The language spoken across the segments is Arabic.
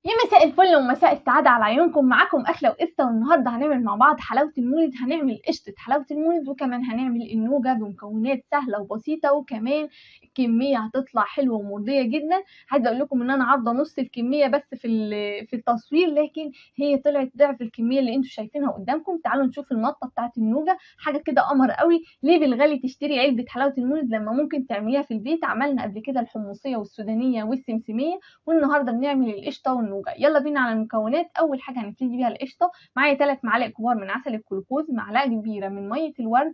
يا مساء الفل ومساء السعادة على عيونكم. معاكم أكلة وقصة، والنهاردة هنعمل مع بعض حلاوة المولد. هنعمل قشطة حلاوة المولد، وكمان هنعمل النوجة بمكونات سهلة وبسيطة، وكمان الكمية هتطلع حلوة ومرضية جدا. عايزة أقول لكم إن أنا عارضة نص الكمية بس في التصوير، لكن هي طلعت ضعف الكمية اللي انتوا شايفينها قدامكم. تعالوا نشوف المطة بتاعت النوجة، حاجة كده قمر قوي. ليه بالغالي تشتري علبة حلاوة المولد لما ممكن تعمليها في البيت؟ عملنا قبل كده الحمصية والسودانية والسمسمية، والنهارده بنعمل القشطه والنوجه. يلا بينا على المكونات. اول حاجه هنبتدي بيها القشطه. معايا 3 معالق كبار من عسل الجلوكوز، معلقه كبيره من ميه الورد،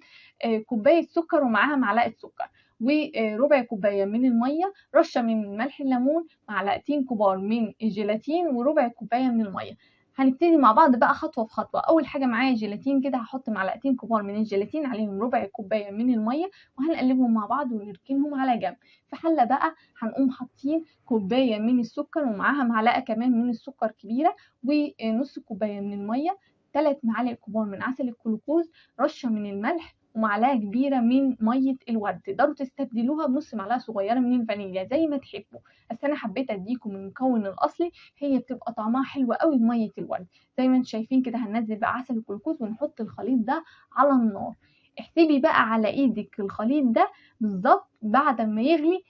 كوبايه سكر ومعاها معلقه سكر، وربع كوبايه من الميه، رشه من ملح الليمون، معلقتين كبار من الجيلاتين، وربع كوبايه من الميه. هنبتدي مع بعض بقى خطوه بخطوه. اول حاجه معايا جيلاتين كده، هحط معلقتين كبار من الجيلاتين عليهم ربع كوبايه من الميه، وهنقلبهم مع بعض ونركنهم على جنب. في حله بقى هنقوم حاطين كوباية من السكر ومعاها معلقة كمان من السكر كبيرة، ونص كوباية من المية، 3 معالق كبار من عسل الجلوكوز، رشة من الملح، ومعلقة كبيرة من مية الورد. تقدروا تستبدلوها بنص معلقة صغيرة من الفانيليا زي ما تحبوا، بس أنا حبيت أديكم المكون الأصلي، هي بتبقى طعمها حلو قوي بمية الورد. زي ما انتم شايفين كده، هننزل بقى عسل الجلوكوز ونحط الخليط ده على النار. احسبي بقى على ايدك الخليط ده بالظبط بعد ما يغلي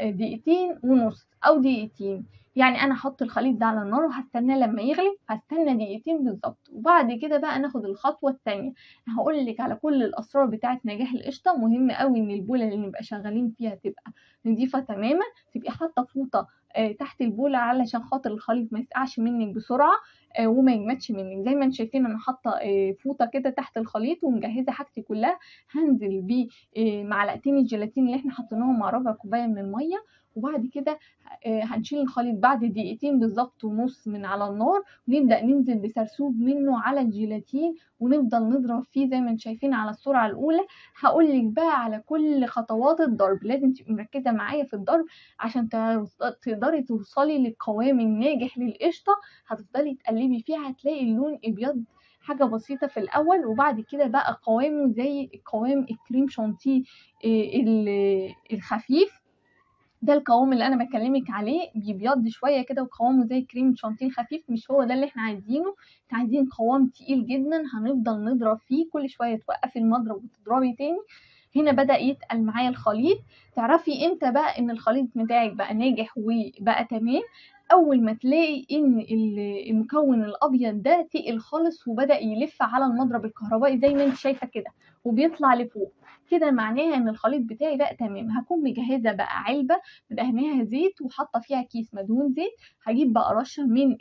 دقيقتين ونص او دقيقتين. يعني انا هحط الخليط ده على النار وهستناه لما يغلي، هستنى دقيقتين بالظبط، وبعد كده بقى ناخد الخطوه الثانيه. هقول لك على كل الاسرار بتاعه نجاح القشطه. مهم قوي ان البوله اللي نبقى شغالين فيها تبقى نظيفه تماما، تبقي حاطه فوطه تحت البوله علشان خاطر الخليط ما يسقعش منك بسرعه وما يجمدش منك. زي ما انتم شايفين انا حاطه فوطه كده تحت الخليط ومجهزه حاجتي كلها. هنزل بيه معلقتين الجيلاتين اللي احنا حطيناهم مع ربع كوبايه من الميه، وبعد كده هنشيل الخليط بعد دقيقتين بالظبط ونص من على النار، ونبدأ ننزل بسرسوب منه على الجيلاتين، ونفضل نضرب فيه زي ما انتم شايفين على السرعة الأولى. هقولك بقى على كل خطوات الضرب، لازم تبقي مركزة معايا في الضرب عشان تقدري توصلي للقوام الناجح للقشطة. هتفضلي تقلبي فيها، هتلاقي اللون ابيض حاجة بسيطة في الأول، وبعد كده بقى قوامه زي قوام الكريم شانتيه الخفيف. ده القوام اللي انا بكلمك عليه، بيبيض شويه كده وقوامه زي كريم شانتيه خفيف. مش هو ده اللي احنا عايزينه، احنا عايزين قوام تقيل جدا. هنفضل نضرب فيه كل شويه، توقفي المضرب وتضربي تاني. هنا بدأ يتقل معايا الخليط. تعرفي امتى بقى ان الخليط بتاعك بقى ناجح وبقى تمام؟ اول ما تلاقي ان المكون الابيض ده تقل خالص وبدأ يلف على المضرب الكهربائي زي ما انت شايفه كده، وبيطلع لفوق، كده معناها ان الخليط بتاعي بقى تمام. هكون مجهزه بقى علبه مدهناها زيت وحاطه فيها كيس مدهون زيت. هجيب بقى رشه من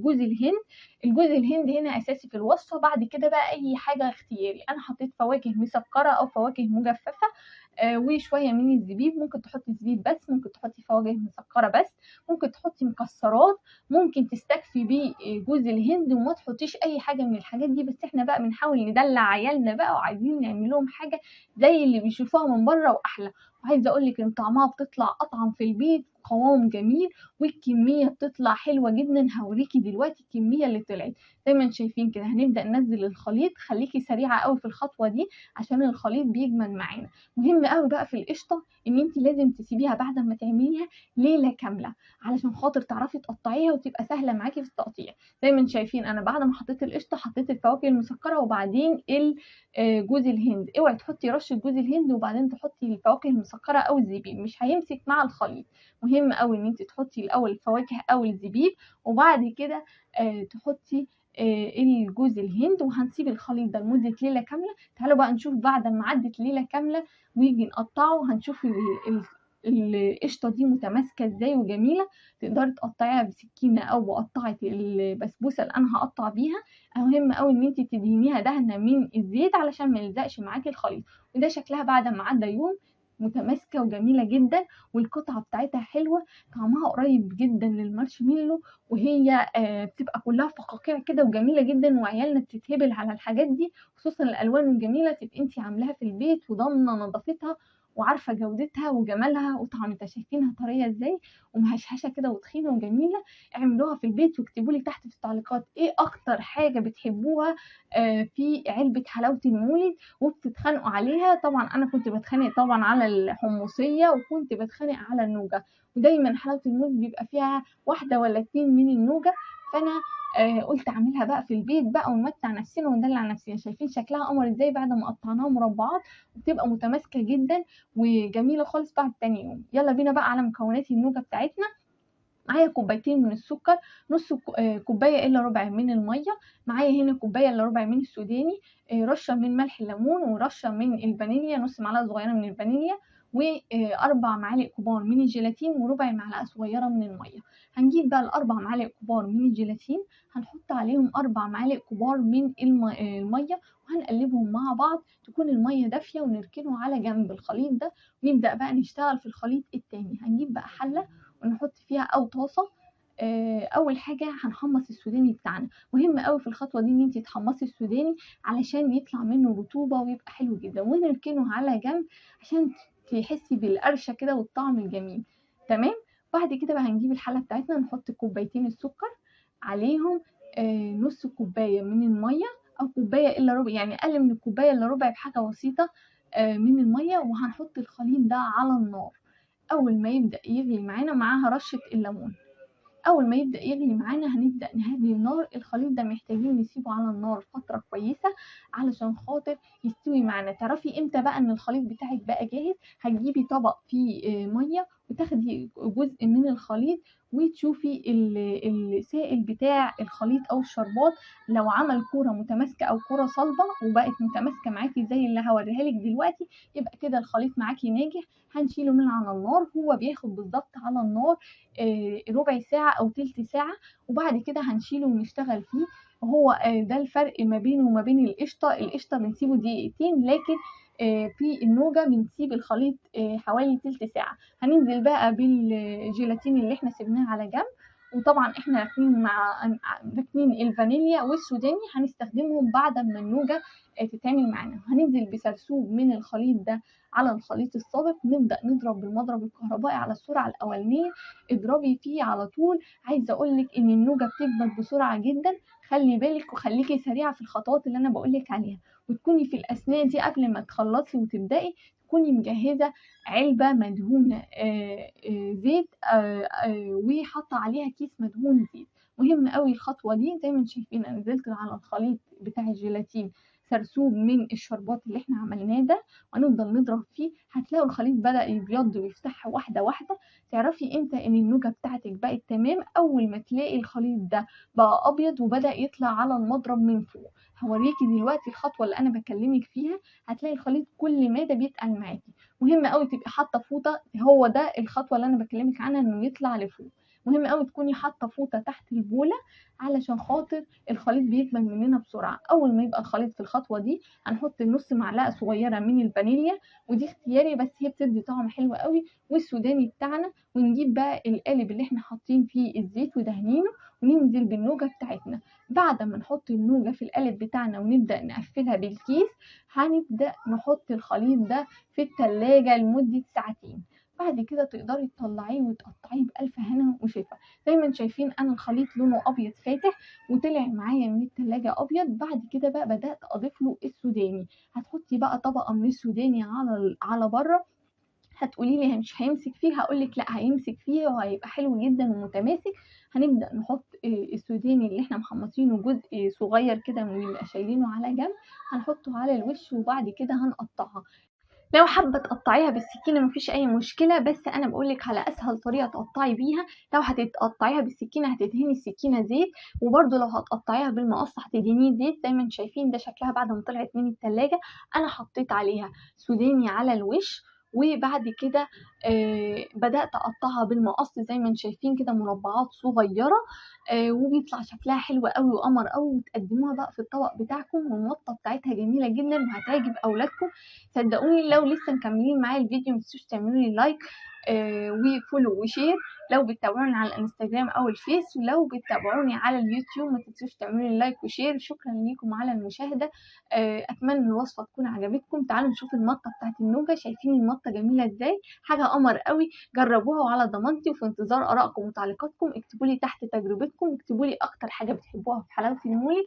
جوز الهند. الجوز الهند هنا اساسي في الوصفه. بعد كده بقى اي حاجه اختياري، انا حطيت فواكه مسكره او فواكه مجففه، وشويه من الزبيب. ممكن تحطي زبيب بس، ممكن تحطي فواكه مسكره بس، ممكن تحطي مكسرات، ممكن تستكفي بيه جوز الهند وما تحطيش اي حاجه من الحاجات دي. بس احنا بقى بنحاول ندلع عيالنا بقى، وعايزين نعمل لهم حاجه زي اللي بيشوفوها من بره واحلى. وعايزه اقول لك ان طعمها بتطلع اطعم في البيت، قوام جميل، والكميه بتطلع حلوه جدا. هوريكي دلوقتي الكميه اللي طلعت. زي ما انتم شايفين كده، هنبدا ننزل الخليط. خليكي سريعه قوي في الخطوه دي عشان الخليط بيجمد معانا. مهم قوي بقى في القشطه ان انت لازم تسيبيها بعد ما تعمليها ليله كامله علشان خاطر تعرفي تقطعيها وتبقى سهله معاكي في التقطيع. زي ما انتم شايفين انا بعد ما حطيت القشطه حطيت الفواكه المسكره وبعدين جوز الهند. اوعي تحطي رشه جوز الهند وبعدين تحطي الفواكه المسكره او الزبيب، مش هيمسك مع الخليط. مهم قوي ان انت تحطي الاول الفواكه او الزبيب، وبعد كده تحطي الجوز الهند، وهنسيب الخليط ده لمده ليله كامله. تعالوا بقى نشوف بعد ما عدت ليله كامله ويجي نقطعه، هنشوف القشطه دي متماسكه ازاي وجميله. تقدري تقطعيها بسكينه او بقطعه البسبوسه اللي انا هقطع بيها. مهم قوي ان انت تدهنيها دهنه من الزيت علشان ما يلزقش معاكي الخليط. وده شكلها بعد ما عدى يوم، متماسكه وجميله جدا، والقطعه بتاعتها حلوه، طعمها قريب جدا للمارشميلو، وهي بتبقى كلها فقاقيع كده وجميله جدا. وعيالنا بتتهبل على الحاجات دي، خصوصا الالوان الجميله تبقي انت عاملاها في البيت وضامنه نظافتها وعارفه جودتها وجمالها وطعمتها. شايفينها طريه ازاي ومهشهشه كده وتخينه وجميله. اعملوها في البيت واكتبوا لي تحت في التعليقات ايه اكتر حاجه بتحبوها في علبه حلاوه المولد وبتتخانقوا عليها. طبعا انا كنت بتخانق طبعا على الحمصيه وكنت بتخانق على النوجه، ودايما حلاوه المولد بيبقى فيها واحده ولا اتنين من النوجه. فانا قلت اعملها بقى في البيت بقى ونمتع نفسنا وندلع نفسنا. شايفين شكلها قمر ازاي بعد ما قطعناها مربعات، وبتبقى متماسكه جدا وجميله خالص بعد تاني يوم. يلا بينا بقى على مكونات النوجه بتاعتنا. معايا كوبايتين من السكر، نص كوبايه الا ربع من الميه، معايا هنا كوبايه الا ربع من السوداني، رشه من ملح الليمون ورشه من الفانيليا، نص معلقه صغيره من الفانيليا، واربع معالق كبار من الجيلاتين وربع معلقه صغيره من الميه. هنجيب بقى الاربع معالق كبار من الجيلاتين، هنحط عليهم 4 معالق كبار من الميه وهنقلبهم مع بعض تكون الميه دافيه ونركنه على جنب الخليط ده. ونبدا بقى نشتغل في الخليط التاني. هنجيب بقى حله ونحط فيها او طاسه. اول حاجه هنحمص السوداني بتاعنا. مهم قوي في الخطوه دي ان انت تحمصي السوداني علشان يطلع منه رطوبه ويبقى حلو جدا، ونركنه على جنب عشان تحسي بالقرشه كده والطعم الجميل. تمام. بعد كده بقى هنجيب الحله بتاعتنا، نحط كوبايتين السكر عليهم نص كوبايه من الميه او كوبايه الا ربع، يعني اقل من الكوبايه الا ربع بحاجه بسيطه من الميه. وهنحط الخليط ده على النار. اول ما يبدا يغلي معانا معاها رشه الليمون. اول ما يبدا يغلي معانا هنبدا نهدي النار. الخليط ده محتاجين نسيبه على النار فتره كويسه علشان خاطر يستوي معانا. تعرفي امتى بقى ان الخليط بتاعك بقى جاهز؟ هتجيبي طبق فيه ميه وتاخدي جزء من الخليط وتشوفي السائل بتاع الخليط او الشربات لو عمل كوره متماسكه او كوره صلبه وبقت متماسكه معاكي زي اللي هوريها لك دلوقتي، يبقى كده الخليط معاكي ناجح. هنشيله من على النار. هو بياخد بالظبط على النار ربع ساعة أو تلت ساعة، وبعد كده هنشيله ونشتغل فيه. وهو ده الفرق ما بينه وما بين القشطة. القشطة بنسيبه دقيقتين، لكن في النوجة بنسيب الخليط حوالي تلت ساعة. هننزل بقى بالجيلاتين اللي احنا سيبناه على جنب، وطبعا احنا راكنين الفانيليا والسوداني هنستخدمهم بعد ما النوجة تتعمل معانا. هننزل بسرسوب من الخليط ده على الخليط السابق. نبدأ نضرب بالمضرب الكهربائي على السرعة الأولانية. اضربي فيه على طول. عايزة أقولك إن النوجة بتجمد بسرعة جدا. خلي بالك وخليكي سريعة في الخطوات اللي أنا بقولك عليها، وتكوني في الأثناء دي قبل ما تخلصي وتبدأي تكوني مجهزة علبة مدهونة زيت وحاطة عليها كيس مدهون زيت. مهم قوي الخطوة دي. زي ما انتم شايفين أنا نزلت على الخليط بتاع الجيلاتين سرسوب من الشربات اللي احنا عملناه ده، وهنفضل نضرب فيه. هتلاقوا الخليط بدأ يبيض ويفتح واحدة واحدة. تعرفي امتى ان النوجة بتاعتك بقت تمام؟ اول ما تلاقي الخليط ده بقى ابيض وبدأ يطلع على المضرب من فوق. هوريكي دلوقتي الخطوة اللي انا بكلمك فيها. هتلاقي الخليط كل ما ده بيتقل معاكي. مهم قوي تبقي حاطة فوطة. هو ده الخطوة اللي انا بكلمك عنها، انه يطلع لفوق. مهم قوي تكوني حاطة فوطة تحت البولة علشان خاطر الخليط بيكمل مننا بسرعة. اول ما يبقى الخليط في الخطوة دي هنحط نص معلقة صغيرة من الفانيليا، ودي اختياري بس هي بتدي طعم حلو قوي، والسوداني بتاعنا. ونجيب بقى القالب اللي احنا حاطين فيه الزيت ودهنينه وننزل بالنوجة بتاعتنا. بعد ما نحط النوجة في القالب بتاعنا ونبدأ نقفلها بالكيس، هنبدأ نحط الخليط ده في التلاجة لمدة ساعتين. بعد كده تقدري تطلعيه وتقطعيه بألف هنا وشفا. زي ما انتم شايفين انا الخليط لونه ابيض فاتح وطلع معايا من التلاجة ابيض. بعد كده بقى بدأت اضيف له السوداني. هتحطي بقى طبقة من السوداني على بره. هتقولي لي مش هيمسك فيه، هقولك لا هيمسك فيه وهيبقى حلو جدا ومتماسك. هنبدأ نحط السوداني اللي احنا محمصينه جزء صغير كده ونبقى شايلينه على جنب، هنحطه على الوش وبعد كده هنقطعها. لو حابة تقطعيها بالسكينة مفيش أي مشكلة، بس أنا بقولك على أسهل طريقة تقطعي بيها. لو هتقطعيها بالسكينة هتدهني السكينة زيت، وبرده لو هتقطعيها بالمقص هتدهنيه زيت. زي ما انتم شايفين ده شكلها بعد ما طلعت من التلاجة. أنا حطيت عليها سوداني على الوش، وبعد كده بدأت اقطعها بالمقص زي ما انتم شايفين كده مربعات صغيرة، وبيطلع شكلها حلو قوي وقمر قوي، وتقدموها بقى في الطبق بتاعكم، والوصفة بتاعتها جميلة جدا وهتعجب اولادكم. صدقوني لو لسه مكملين معايا الفيديو متنسوش تعملوا لي لايك وفولو وشير لو بتتابعوني على الانستجرام او الفيس، ولو بتتابعوني على اليوتيوب ما تنسوش تعملوا لي لايك وشير. شكرا ليكم على المشاهدة. اتمنى الوصفة تكون عجبتكم. تعالوا نشوف المطة بتاعت النوجة. شايفين المطة جميلة ازاي؟ حاجة قمر قوي. جربوها وعلى ضمانتي، وفي انتظار ارائكم وتعليقاتكم. اكتبوا لي تحت تجربتكم، اكتبوا لي اكتر حاجة بتحبوها في حلاوة المولد.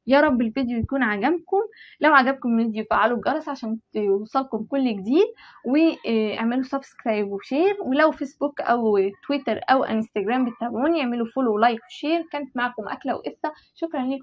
يا رب الفيديو يكون عجبكم. لو عجبكم الفيديو فعلوا الجرس عشان يوصلكم كل جديد، واعملوا سبسكرايب وشير. ولو فيسبوك او تويتر او انستجرام بتتابعوني اعملوا فولو ولايك وشير. كانت معكم أكلة وقصة. شكرا لكم.